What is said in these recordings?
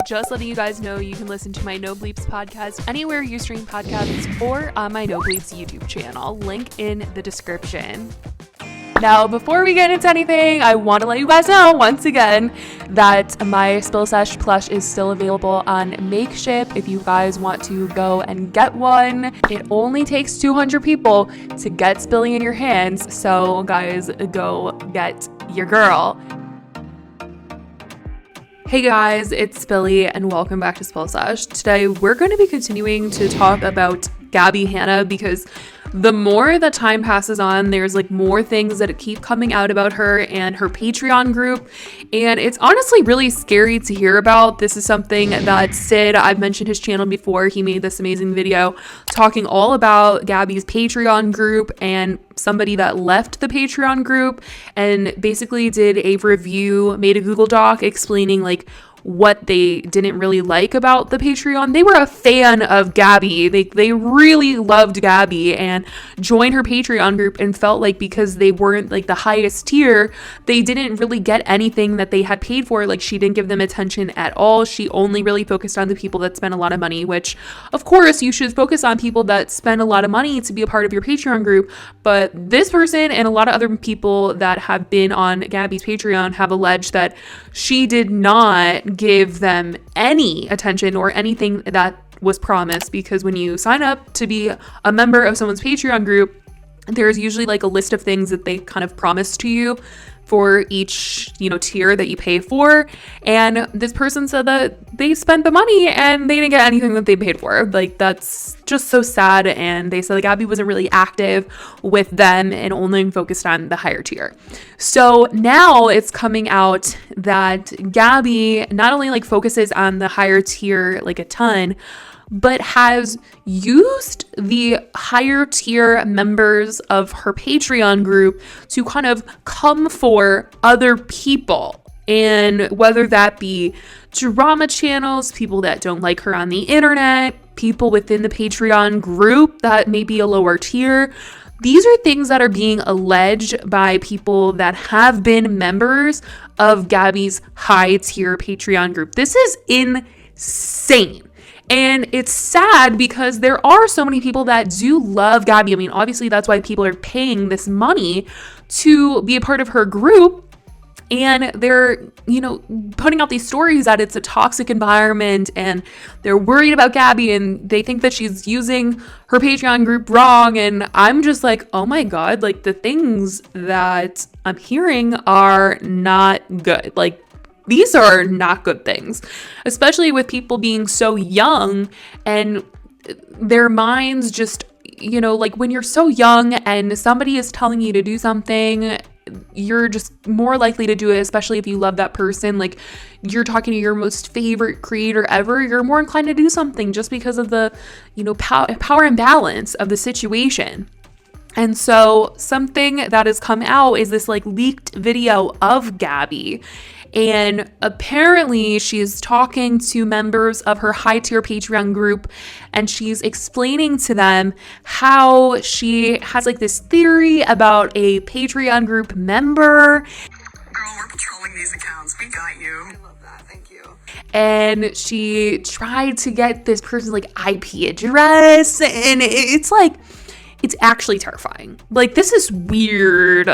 Just letting you guys know you can listen to my No Bleeps podcast anywhere you stream podcasts or on my No Bleeps YouTube channel. Link in the description. Now, before we get into anything, I want to let you guys know once again that my Sesh plush is still available on Makeship if you guys want to go and get one. It only takes 200 people to get Spilly in your hands, so guys, go get your girl. Hey guys, it's Spilly and welcome back to Sesh. Today we're going to be continuing to talk about Gabbie Hanna because the more that time passes on, there's like more things that keep coming out about her and her Patreon group, and it's honestly really scary to hear about. This is something that Sid, I've mentioned his channel before, he made this amazing video talking all about Gabbie's Patreon group and somebody that left the Patreon group and basically did a review, made a Google Doc explaining like what they didn't really like about the Patreon. They were a fan of Gabbie. They really loved Gabbie and joined her Patreon group and felt like because they weren't like the highest tier, they didn't really get anything that they had paid for. Like she didn't give them attention at all. She only really focused on the people that spent a lot of money, which of course you should focus on people that spend a lot of money to be a part of your Patreon group. But this person and a lot of other people that have been on Gabbie's Patreon have alleged that she did not give them any attention or anything that was promised, because when you sign up to be a member of someone's Patreon group, there's usually like a list of things that they kind of promise to you for each, tier that you pay for. And this person said that they spent the money and they didn't get anything that they paid for. Like, that's just so sad. And they said that Gabbie wasn't really active with them and only focused on the higher tier. So now it's coming out that Gabbie not only like focuses on the higher tier like a ton, but has used the higher tier members of her Patreon group to kind of come for other people. And whether that be drama channels, people that don't like her on the internet, people within the Patreon group that may be a lower tier, these are things that are being alleged by people that have been members of Gabbie's high tier Patreon group. This is insane. And it's sad because there are so many people that do love Gabbie. I mean, obviously that's why people are paying this money to be a part of her group. And they're, putting out these stories that it's a toxic environment and they're worried about Gabbie and they think that she's using her Patreon group wrong. And I'm just like, oh my God, like the things that I'm hearing are not good. Like, these are not good things, especially with people being so young and their minds just, like when you're so young and somebody is telling you to do something, you're just more likely to do it, especially if you love that person. Like you're talking to your most favorite creator ever, you're more inclined to do something just because of the, power imbalance of the situation. And so something that has come out is this like leaked video of Gabbie. And apparently she's talking to members of her high tier Patreon group and she's explaining to them how she has like this theory about a Patreon group member. Girl, we're patrolling these accounts. We got you. I love that. Thank you. And she tried to get this person's like IP address, and it's like, it's actually terrifying. Like, this is weird.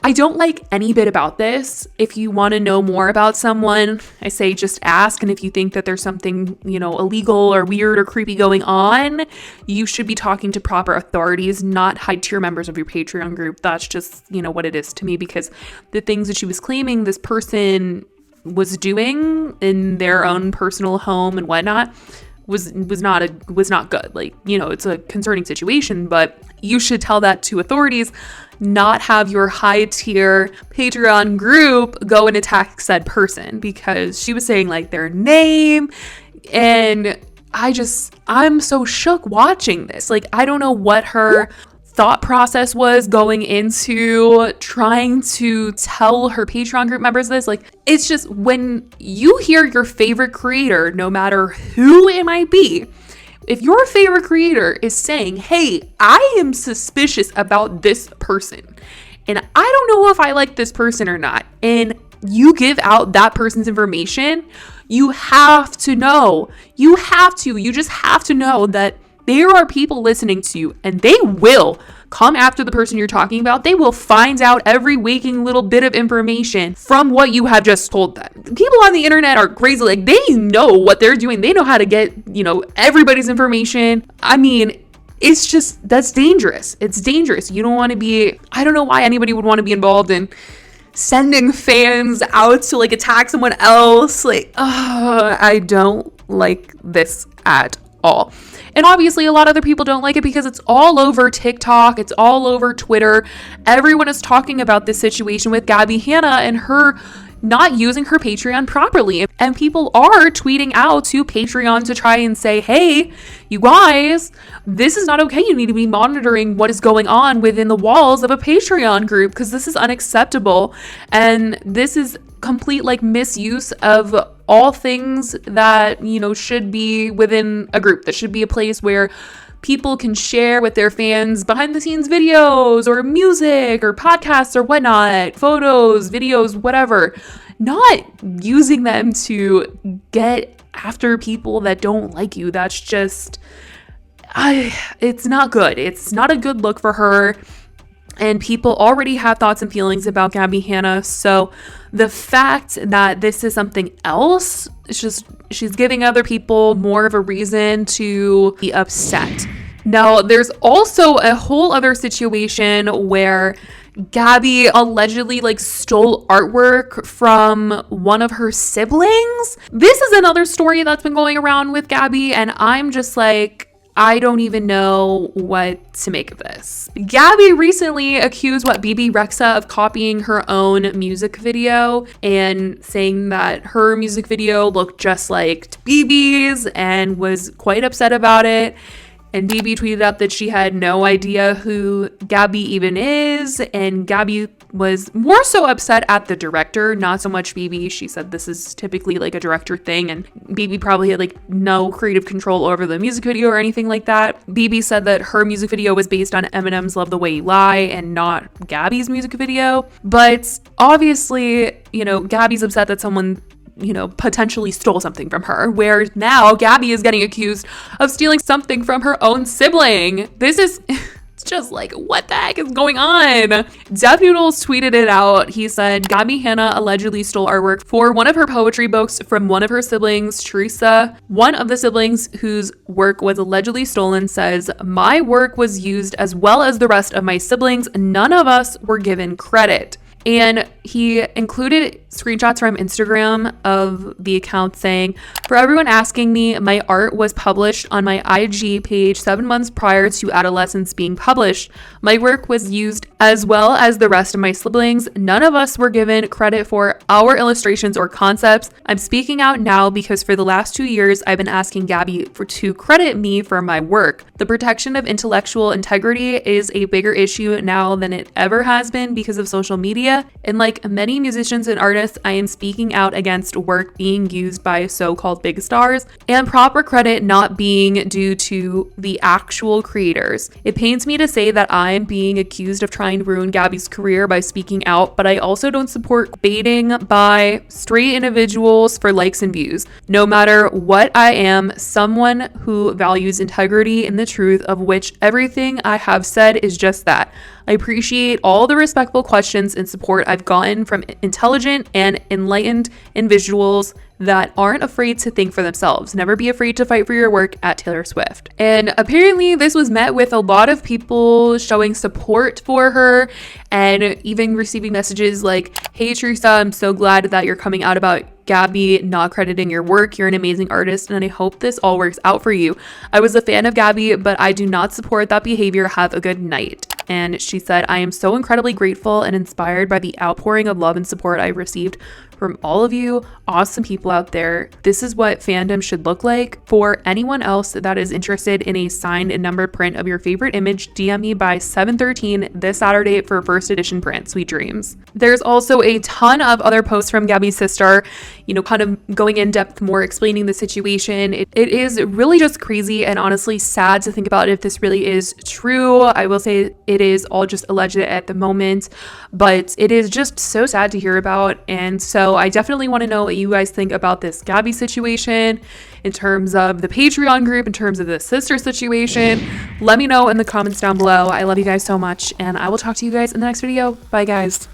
I don't like any bit about this. If you want to know more about someone, I say just ask. And if you think that there's something, illegal or weird or creepy going on, you should be talking to proper authorities, not high tier members of your Patreon group. That's just, what it is to me, because the things that she was claiming this person was doing in their own personal home and whatnot was not good. Like, it's a concerning situation, but you should tell that to authorities, not have your high tier Patreon group go and attack said person, because she was saying like their name. And I'm so shook watching this. Like, I don't know what her thought process was going into trying to tell her Patreon group members this. Like, it's just when you hear your favorite creator, no matter who it might be, if your favorite creator is saying, hey, I am suspicious about this person and I don't know if I like this person or not, and you give out that person's information, You have to know. You just have to know that there are people listening to you, and they will come after the person you're talking about. They will find out every waking little bit of information from what you have just told them. People on the internet are crazy. Like, they know what they're doing. They know how to get, everybody's information. I mean, it's just, that's dangerous. It's dangerous. You don't want to be, I don't know why anybody would want to be involved in sending fans out to like attack someone else. I don't like this at all. And obviously a lot of other people don't like it because it's all over TikTok. It's all over Twitter. Everyone is talking about this situation with Gabbie Hanna and her not using her Patreon properly. And people are tweeting out to Patreon to try and say, hey, you guys, this is not okay. You need to be monitoring what is going on within the walls of a Patreon group because this is unacceptable. And this is complete misuse of all things that, should be within a group. That should be a place where people can share with their fans behind the scenes videos or music or podcasts or whatnot, photos, videos, whatever, not using them to get after people that don't like you. That's just, it's not good. It's not a good look for her. And people already have thoughts and feelings about Gabbie Hanna. So the fact that this is something else, it's just, she's giving other people more of a reason to be upset. Now, there's also a whole other situation where Gabbie allegedly stole artwork from one of her siblings. This is another story that's been going around with Gabbie, and I'm just I don't even know what to make of this. Gabbie recently accused BB Rexa of copying her own music video and saying that her music video looked just like BB's and was quite upset about it. And BB tweeted out that she had no idea who Gabbie even is. And Gabbie was more so upset at the director, not so much BB. She said this is typically a director thing. And BB probably had no creative control over the music video or anything like that. BB said that her music video was based on Eminem's Love the Way You Lie and not Gabbie's music video. But obviously, Gabbie's upset that someone potentially stole something from her, where now Gabbie is getting accused of stealing something from her own sibling. This is it's just what the heck is going on? Dev Noodles tweeted it out. He said, Gabbie Hanna allegedly stole artwork for one of her poetry books from one of her siblings, Teresa. One of the siblings whose work was allegedly stolen says, my work was used as well as the rest of my siblings. None of us were given credit. And he included screenshots from Instagram of the account saying, for everyone asking me, my art was published on my IG page 7 months prior to Adolescence being published. My work was used as well as the rest of my siblings. None of us were given credit for our illustrations or concepts. I'm speaking out now because for the last 2 years, I've been asking Gabbie to credit me for my work. The protection of intellectual integrity is a bigger issue now than it ever has been because of social media. And like many musicians and artists, I am speaking out against work being used by so-called big stars and proper credit not being due to the actual creators. It pains me to say that I'm being accused of trying to ruin Gabbie's career by speaking out, but I also don't support baiting by straight individuals for likes and views. No matter what I am, someone who values integrity and the truth, of which everything I have said is just that. I appreciate all the respectful questions and support I've gotten from intelligent and enlightened individuals that aren't afraid to think for themselves. Never be afraid to fight for your work at Taylor Swift. And apparently this was met with a lot of people showing support for her and even receiving messages like, hey Teresa, I'm so glad that you're coming out about Gabbie not crediting your work. You're an amazing artist and I hope this all works out for you. I was a fan of Gabbie, but I do not support that behavior. Have a good night. And she said, I am so incredibly grateful and inspired by the outpouring of love and support I received from all of you awesome people out there. This is what fandom should look like. For anyone else that is interested in a signed and numbered print of your favorite image, DM me by 7/13 this Saturday for first edition print. Sweet dreams. There's also a ton of other posts from Gabbie's sister, kind of going in depth more, explaining the situation. It is really just crazy and honestly sad to think about if this really is true. I will say it is all just alleged at the moment, but it is just so sad to hear about. And so So I definitely want to know what you guys think about this Gabbie situation, in terms of the Patreon group, in terms of the sister situation. Let me know in the comments down below. I love you guys so much, and I will talk to you guys in the next video. Bye, guys.